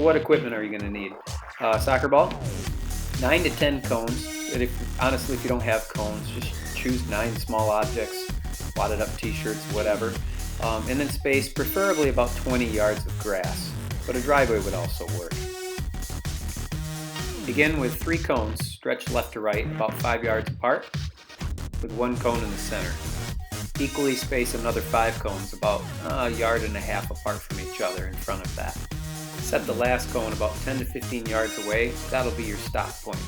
what equipment are you going to need? Soccer ball, 9 to 10 cones. And honestly, if you don't have cones, just choose 9 small objects, wadded up t-shirts, whatever. And then space, preferably about 20 yards of grass, but a driveway would also work. Begin with 3 cones stretched left to right about 5 yards apart, with 1 cone in the center. Equally space another 5 cones about a yard and a half apart from each other in front of that. Set the last cone about 10 to 15 yards away. That'll be your stop point.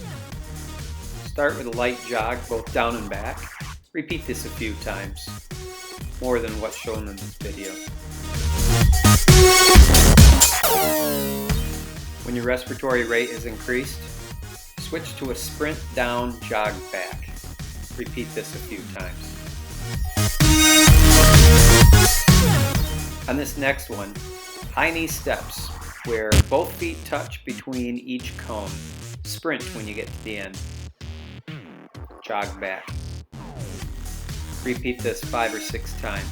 Start with a light jog both down and back. Repeat this a few times, more than what's shown in this video. When your respiratory rate is increased, switch to a sprint down, jog back. Repeat this a few times. On this next one, high knee steps, where both feet touch between each cone. Sprint when you get to the end. Jog back. Repeat this 5 or 6 times.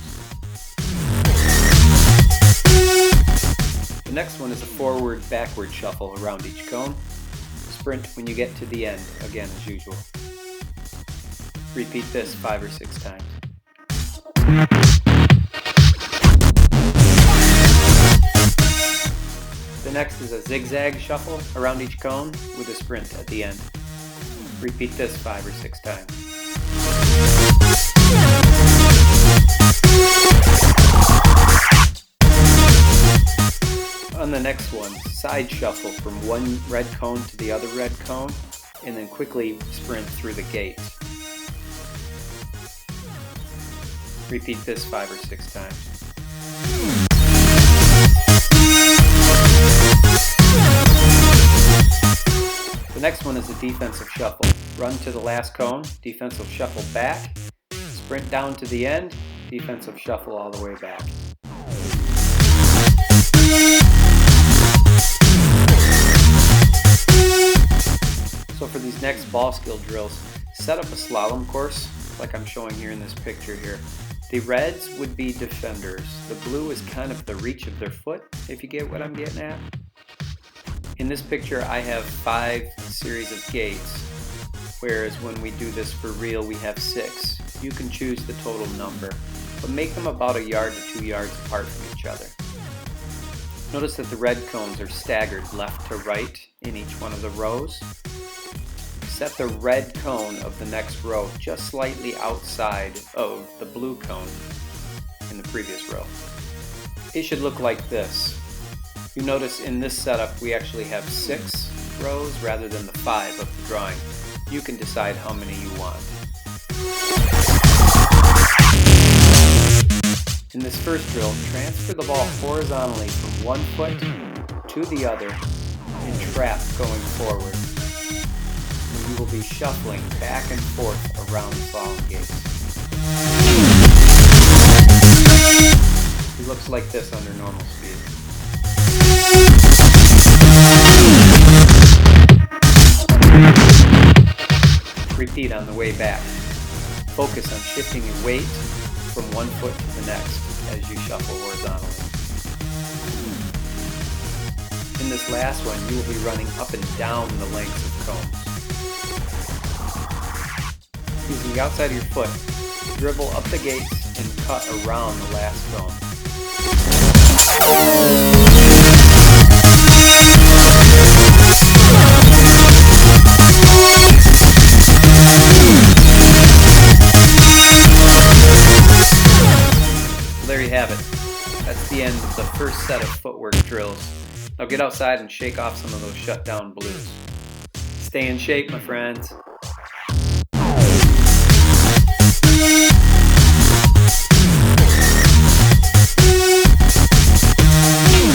The next one is a forward-backward shuffle around each cone. Sprint when you get to the end, again as usual. Repeat this 5 or 6 times. The next is a zigzag shuffle around each cone with a sprint at the end. Repeat this 5 or 6 times. On the next one, side shuffle from one red cone to the other red cone, and then quickly sprint through the gate. Repeat this 5 or 6 times. The next one is a defensive shuffle. Run to the last cone, defensive shuffle back, sprint down to the end, defensive shuffle all the way back. So for these next ball skill drills, set up a slalom course like I'm showing here in this picture here. The reds would be defenders. The blue is kind of the reach of their foot, if you get what I'm getting at. In this picture I have 5 series of gates, whereas when we do this for real we have 6. You can choose the total number, but make them about a yard to 2 yards apart from each other. Notice that the red cones are staggered left to right in each one of the rows. Set the red cone of the next row just slightly outside of the blue cone in the previous row. It should look like this. You notice in this setup we actually have 6 rows rather than the 5 of the drawing. You can decide how many you want. In this first drill, transfer the ball horizontally from one foot to the other and trap going forward. And you will be shuffling back and forth around the slalom gates. It looks like this under normal speed. Repeat on the way back. Focus on shifting your weight from one foot to the next as you shuffle horizontally. In this last one, you will be running up and down the lengths of cones. Using the outside of your foot, dribble up the gates and cut around the last cone. There you have it. That's the end of the first set of footwork drills. Now get outside and shake off some of those shutdown blues. Stay in shape, my friends.